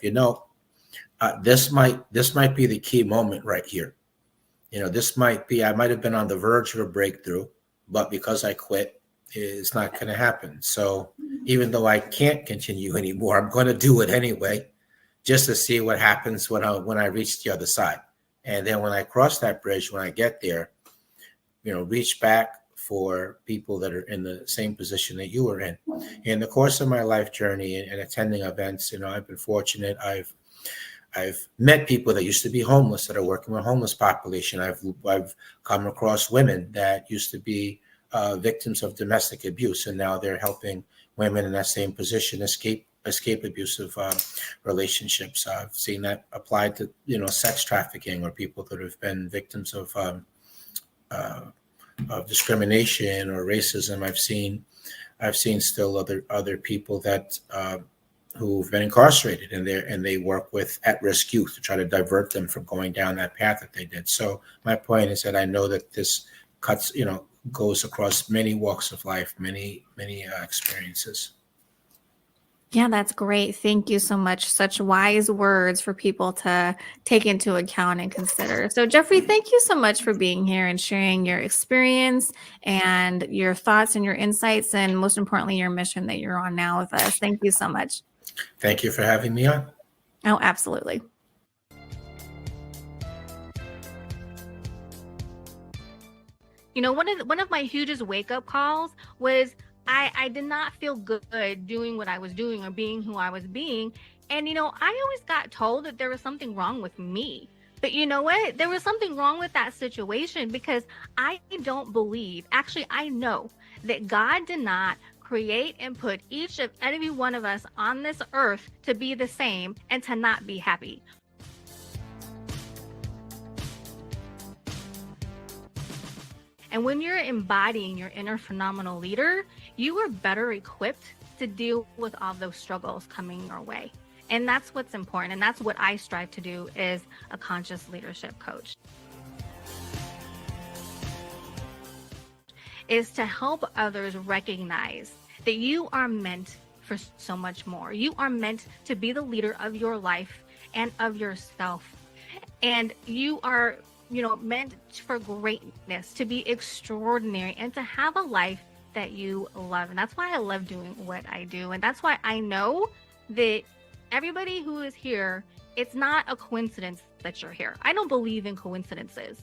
this might be the key moment right here. This might be, I might have been on the verge of a breakthrough, but because I quit, it's not going to happen. So even though I can't continue anymore, I'm going to do it anyway, just to see what happens when I reach the other side. And then when I cross that bridge, when I get there, reach back for people that are in the same position that you were in. In the course of my life journey and attending events, I've been fortunate. I've met people that used to be homeless that are working with homeless population. I've come across women that used to be victims of domestic abuse, and now they're helping women in that same position escape abusive relationships. I've seen that applied to sex trafficking or people that have been victims of discrimination or racism. I've seen still other people that who've been incarcerated, and they work with at-risk youth to try to divert them from going down that path that they did. So my point is that I know that this goes across many walks of life, many experiences. Yeah, that's great. Thank you so much. Such wise words for people to take into account and consider. So, Jeffrey, thank you so much for being here and sharing your experience and your thoughts and your insights, and most importantly, your mission that you're on now with us. Thank you so much. Thank you for having me on. Oh, absolutely. One of my hugest wake-up calls was I did not feel good doing what I was doing or being who I was being. And, I always got told that there was something wrong with me. But you know what? There was something wrong with that situation because I don't believe, actually, I know that God did not create and put each of every one of us on this earth to be the same and to not be happy. And when you're embodying your inner phenomenal leader, you are better equipped to deal with all those struggles coming your way. And that's what's important. And that's what I strive to do as a conscious leadership coach, is to help others recognize that you are meant for so much more. You are meant to be the leader of your life and of yourself. And you are meant for greatness, to be extraordinary, and to have a life that you love. And that's why I love doing what I do. And that's why I know that everybody who is here, it's not a coincidence that you're here. I don't believe in coincidences.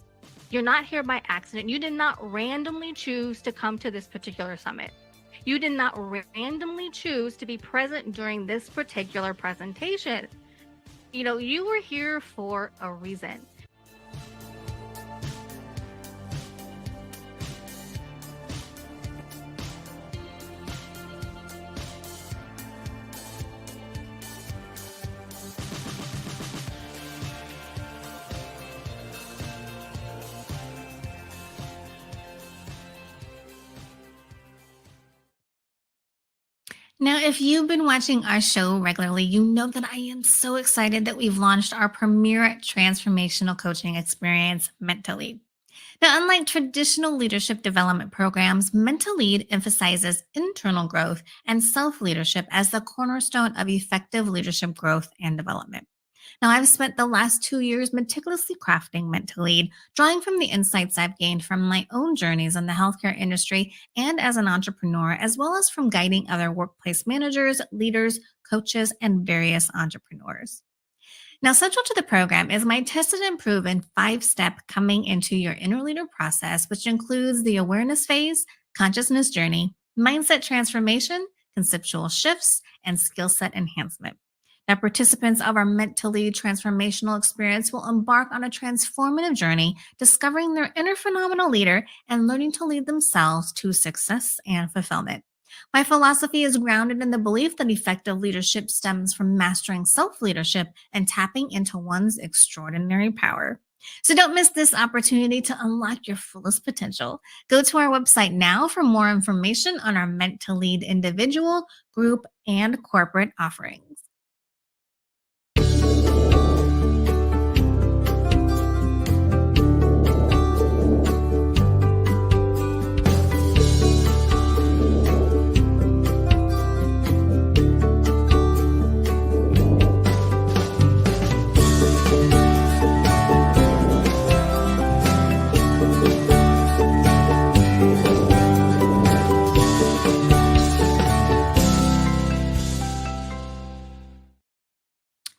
You're not here by accident. You did not randomly choose to come to this particular summit. You did not randomly choose to be present during this particular presentation. You were here for a reason. Now, if you've been watching our show regularly, you know that I am so excited that we've launched our premier transformational coaching experience, Meant to Lead. Now, unlike traditional leadership development programs, Meant to Lead emphasizes internal growth and self leadership as the cornerstone of effective leadership growth and development. Now, I've spent the last 2 years meticulously crafting Meant to Lead, drawing from the insights I've gained from my own journeys in the healthcare industry and as an entrepreneur, as well as from guiding other workplace managers, leaders, coaches, and various entrepreneurs. Now, central to the program is my tested and proven 5-step coming into your inner leader process, which includes the awareness phase, consciousness journey, mindset transformation, conceptual shifts, and skill set enhancement. Now, participants of our Meant to Lead transformational experience will embark on a transformative journey, discovering their inner phenomenal leader and learning to lead themselves to success and fulfillment. My philosophy is grounded in the belief that effective leadership stems from mastering self leadership and tapping into one's extraordinary power. So don't miss this opportunity to unlock your fullest potential. Go to our website now for more information on our Meant to Lead individual, group, and corporate offerings.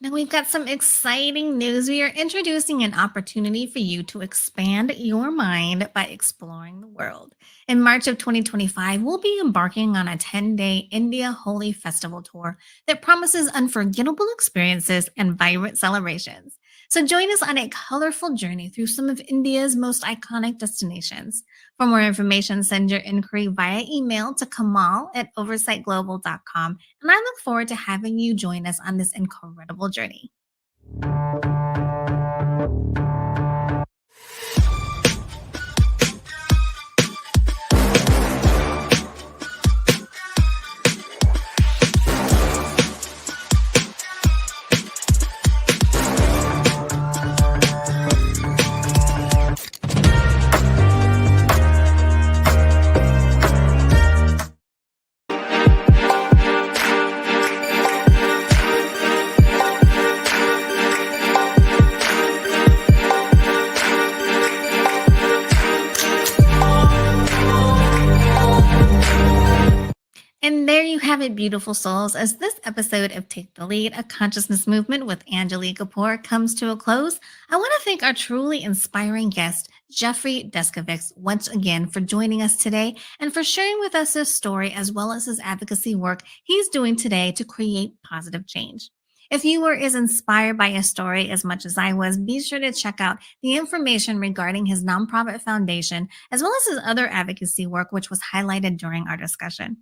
Now, we've got some exciting news. We are introducing an opportunity for you to expand your mind by exploring the world. In March of 2025, we'll be embarking on a 10-day India Holy Festival tour that promises unforgettable experiences and vibrant celebrations. So join us on a colorful journey through some of India's most iconic destinations. For more information, send your inquiry via email to kamal@oversightglobal.com, and I look forward to having you join us on this incredible journey. And there you have it, beautiful souls. As this episode of Take the Lead, a consciousness movement with Angilie Kapoor comes to a close, I want to thank our truly inspiring guest, Jeffrey Deskovic, once again for joining us today and for sharing with us his story as well as his advocacy work he's doing today to create positive change. If you were as inspired by his story as much as I was, be sure to check out the information regarding his nonprofit foundation as well as his other advocacy work, which was highlighted during our discussion.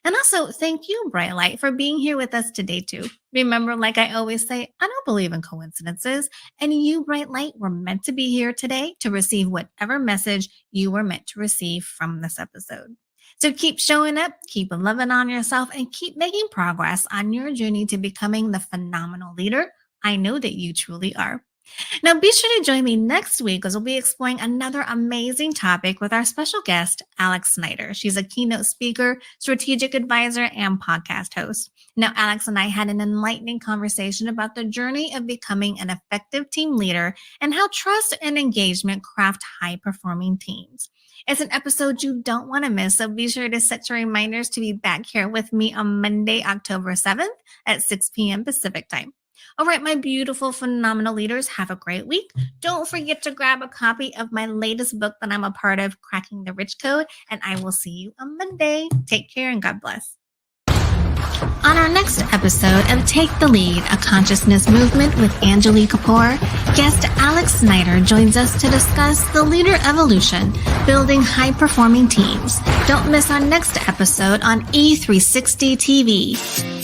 And also, thank you, Bright Light, for being here with us today, too. Remember, like I always say, I don't believe in coincidences. And you, Bright Light, were meant to be here today to receive whatever message you were meant to receive from this episode. So keep showing up, keep loving on yourself, and keep making progress on your journey to becoming the phenomenal leader I know that you truly are. Now, be sure to join me next week as we'll be exploring another amazing topic with our special guest, Alex Snyder. She's a keynote speaker, strategic advisor, and podcast host. Now, Alex and I had an enlightening conversation about the journey of becoming an effective team leader and how trust and engagement craft high-performing teams. It's an episode you don't want to miss, so be sure to set your reminders to be back here with me on Monday, October 7th at 6 p.m. Pacific time. All right, my beautiful, phenomenal leaders, have a great week. Don't forget to grab a copy of my latest book that I'm a part of, Cracking the Rich Code, and I will see you on Monday. Take care and God bless. On our next episode of Take the Lead, a consciousness movement with Angilie Kapoor, guest Alex Snyder joins us to discuss the leader evolution, building high-performing teams. Don't miss our next episode on E360 TV.